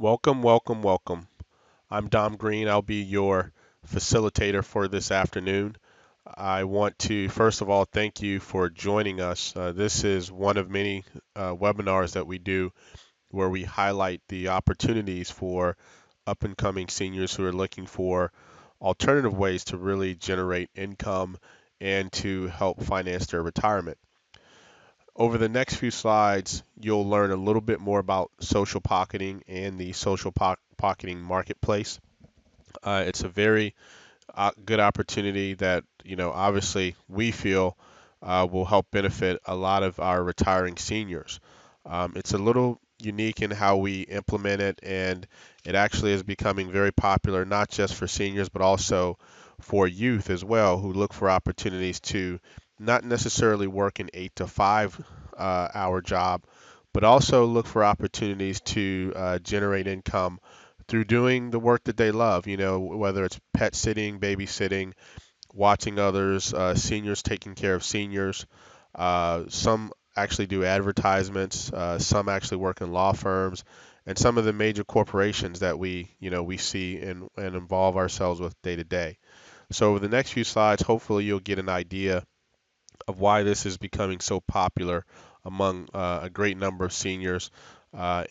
Welcome, welcome, welcome. I'm Dom Green. I'll be your facilitator for this afternoon. I want to, first of all, thank you for joining us. This is one of many webinars that we do where we highlight the opportunities for up and coming seniors who are looking for alternative ways to really generate income and to help finance their retirement. Over the next few slides, you'll learn a little bit more about social pocketing and the pocketing marketplace. It's a very good opportunity that, obviously we feel will help benefit a lot of our retiring seniors. It's a little unique in how we implement it, and it actually is becoming very popular, not just for seniors, but also for youth as well, who look for opportunities to not necessarily work an 8 to 5 hour job, but also look for opportunities to generate income through doing the work that they love, whether it's pet sitting, babysitting, watching others, seniors taking care of seniors. Some actually do advertisements, some actually work in law firms, and some of the major corporations that we see and involve ourselves with day to day. So over the next few slides, hopefully you'll get an idea of why this is becoming so popular among a great number of seniors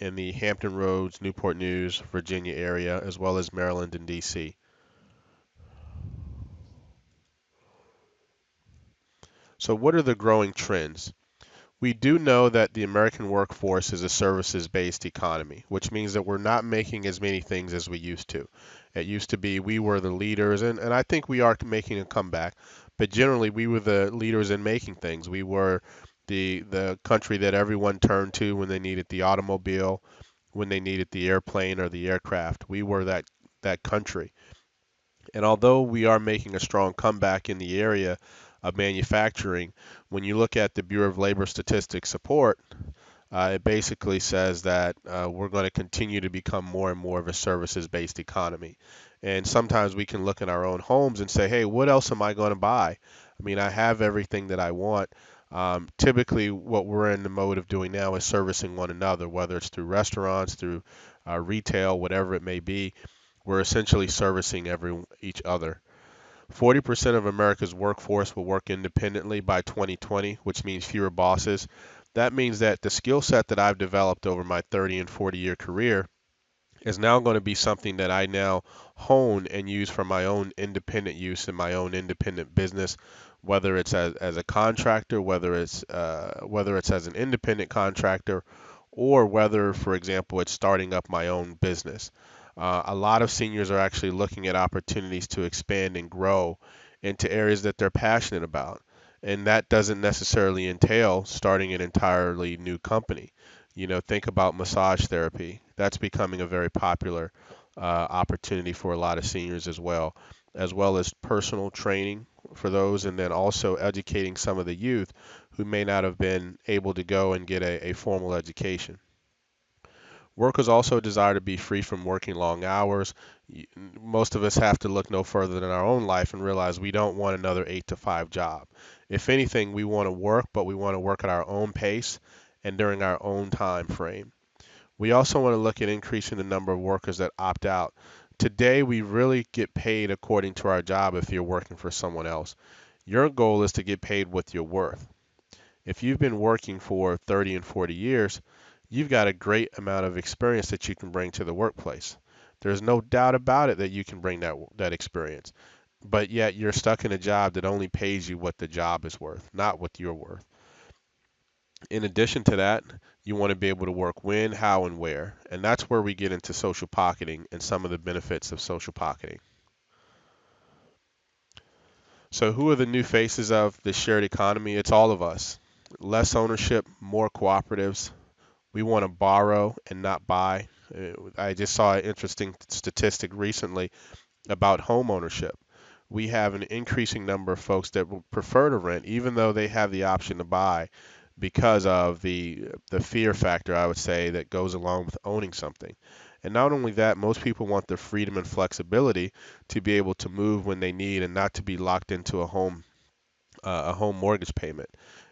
in the Hampton Roads, Newport News, Virginia area, as well as Maryland and DC. So, what are the growing trends? We do know that the American workforce is a services based economy, which means that we're not making as many things as we used to. It used to be we were the leaders, and I think we are making a comeback, but generally we were the leaders in making things. We were the country that everyone turned to when they needed the automobile, when they needed the airplane or the aircraft. We were that country. And although we are making a strong comeback in the area of manufacturing, when you look at the Bureau of Labor Statistics support, it basically says that we're going to continue to become more and more of a services-based economy. And sometimes we can look in our own homes and say, hey, what else am I going to buy? I mean, I have everything that I want. Typically, what we're in the mode of doing now is servicing one another, whether it's through restaurants, through retail, whatever it may be. We're essentially servicing each other. 40% of America's workforce will work independently by 2020, which means fewer bosses. That means that the skill set that I've developed over my 30 and 40-year career is now going to be something that I now hone and use for my own independent use in my own independent business, whether it's as a contractor, whether it's as an independent contractor, or whether, for example, it's starting up my own business. A lot of seniors are actually looking at opportunities to expand and grow into areas that they're passionate about. And that doesn't necessarily entail starting an entirely new company. Think about massage therapy. That's becoming a very popular opportunity for a lot of seniors as well as personal training for those, and then also educating some of the youth who may not have been able to go and get a formal education. Workers also desire to be free from working long hours. Most of us have to look no further than our own life and realize we don't want another 8 to 5 job. If anything, we want to work, but we want to work at our own pace and during our own time frame. We also want to look at increasing the number of workers that opt out. Today, we really get paid according to our job if you're working for someone else. Your goal is to get paid what you're worth. If you've been working for 30 and 40 years, you've got a great amount of experience that you can bring to the workplace. There's no doubt about it that you can bring that experience. But yet you're stuck in a job that only pays you what the job is worth, not what you're worth. In addition to that, you want to be able to work when, how, and where. And that's where we get into social pocketing and some of the benefits of social pocketing. So, who are the new faces of the shared economy? It's all of us. Less ownership, more cooperatives. We want to borrow and not buy. I just saw an interesting statistic recently about home ownership. We have an increasing number of folks that would prefer to rent, even though they have the option to buy, because of the fear factor, I would say, that goes along with owning something. And not only that, most people want the freedom and flexibility to be able to move when they need and not to be locked into a home mortgage payment.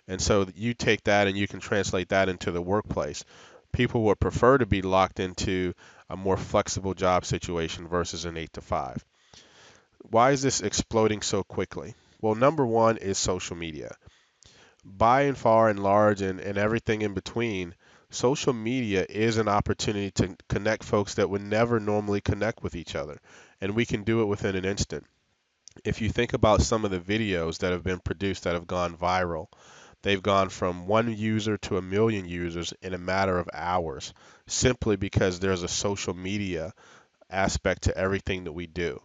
And so you take that and you can translate that into the workplace. People would prefer to be locked into a more flexible job situation versus an 8 to 5. Why is this exploding so quickly? Well, number one is social media. By and far and large and everything in between, social media is an opportunity to connect folks that would never normally connect with each other. And we can do it within an instant. If you think about some of the videos that have been produced that have gone viral, they've gone from one user to a million users in a matter of hours, simply because there's a social media aspect to everything that we do.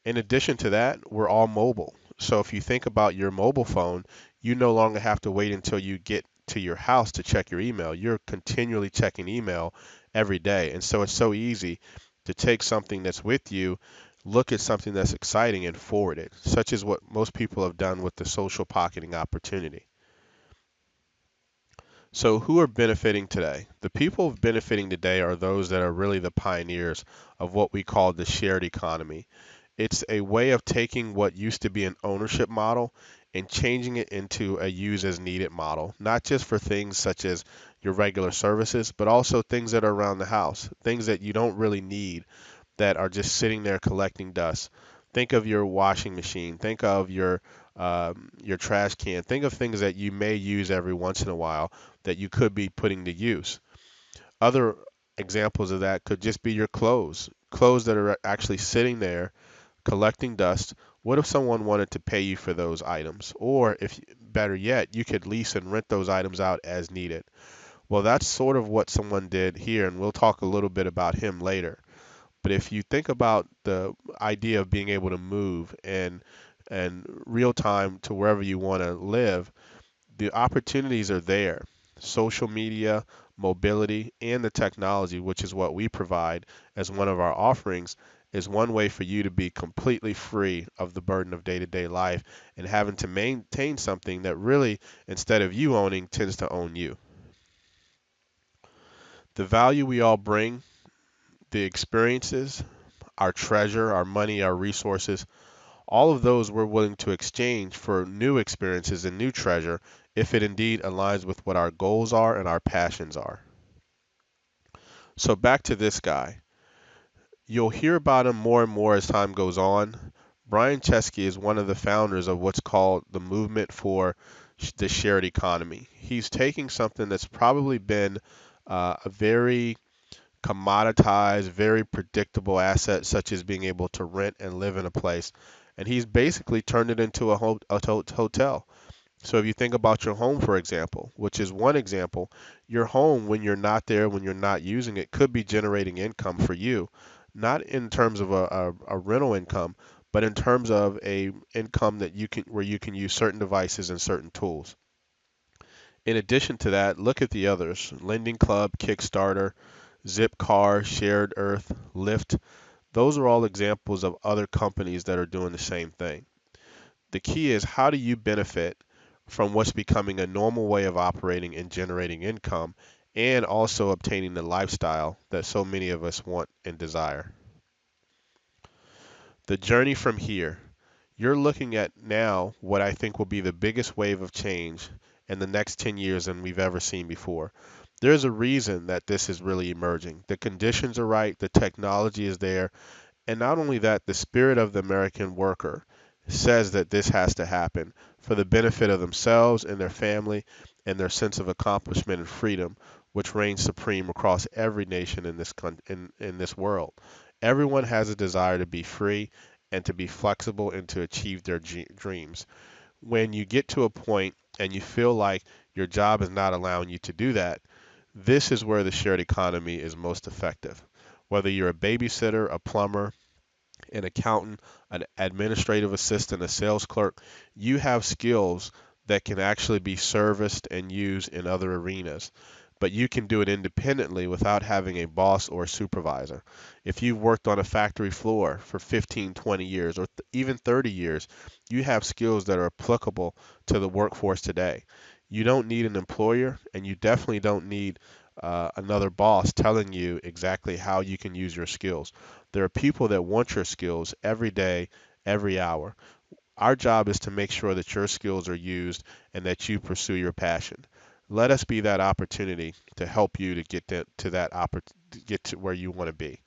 In addition to that, we're all mobile. So if you think about your mobile phone, you no longer have to wait until you get to your house to check your email. You're continually checking email every day. And so it's so easy to take something that's with you, look at something that's exciting, and forward it, such as what most people have done with the social pocketing opportunity. So, who are benefiting today? The people benefiting today are those that are really the pioneers of what we call the shared economy. It's a way of taking what used to be an ownership model and changing it into a use as needed model, not just for things such as your regular services, but also things that are around the house, things that you don't really need that are just sitting there collecting dust. Think of your washing machine. Think of your trash can. Think of things that you may use every once in a while that you could be putting to use. Other examples of that could just be your clothes, clothes that are actually sitting there collecting dust. What if someone wanted to pay you for those items? Or if better yet, you could lease and rent those items out as needed. Well, that's sort of what someone did here, and we'll talk a little bit about him later. But if you think about the idea of being able to move and real time to wherever you want to live, the opportunities are there. Social media, mobility, and the technology, which is what we provide as one of our offerings, is one way for you to be completely free of the burden of day-to-day life and having to maintain something that really, instead of you owning, tends to own you. The value we all bring, the experiences, our treasure, our money, our resources, all of those we're willing to exchange for new experiences and new treasure if it indeed aligns with what our goals are and our passions are. So back to this guy. You'll hear about him more and more as time goes on. Brian Chesky is one of the founders of what's called the movement for the shared economy. He's taking something that's probably been a very commoditized, very predictable asset, such as being able to rent and live in a place. And he's basically turned it into a hotel. So if you think about your home, for example, which is one example, your home, when you're not there, when you're not using it, could be generating income for you, not in terms of a rental income, but in terms of a income that you can where you can use certain devices and certain tools. In addition to that, look at the others: Lending Club, Kickstarter, Zipcar, Shared Earth, Lyft. Those are all examples of other companies that are doing the same thing. The key is, how do you benefit from what's becoming a normal way of operating and generating income and also obtaining the lifestyle that so many of us want and desire? The journey from here. You're looking at now what I think will be the biggest wave of change in the next 10 years than we've ever seen before. There's a reason that this is really emerging. The conditions are right, the technology is there, and not only that, the spirit of the American worker says that this has to happen for the benefit of themselves and their family and their sense of accomplishment and freedom, which reigns supreme across every nation in in this world. Everyone has a desire to be free and to be flexible and to achieve their dreams. When you get to a point and you feel like your job is not allowing you to do that, this is where the shared economy is most effective. Whether you're a babysitter, a plumber, an accountant, an administrative assistant, a sales clerk, you have skills that can actually be serviced and used in other arenas. But you can do it independently without having a boss or a supervisor. If you've worked on a factory floor for 15, 20 years, or even 30 years, you have skills that are applicable to the workforce today. You don't need an employer, and you definitely don't need another boss telling you exactly how you can use your skills. There are people that want your skills every day, every hour. Our job is to make sure that your skills are used and that you pursue your passion. Let us be that opportunity to help you to get to where you want to be.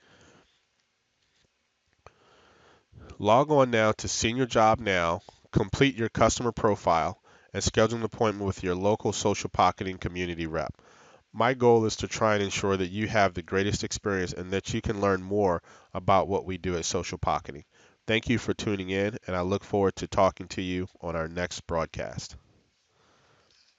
Log on now to Senior Job Now, complete your customer profile, and schedule an appointment with your local social pocketing community rep. My goal is to try and ensure that you have the greatest experience and that you can learn more about what we do at Social Pocketing. Thank you for tuning in, and I look forward to talking to you on our next broadcast.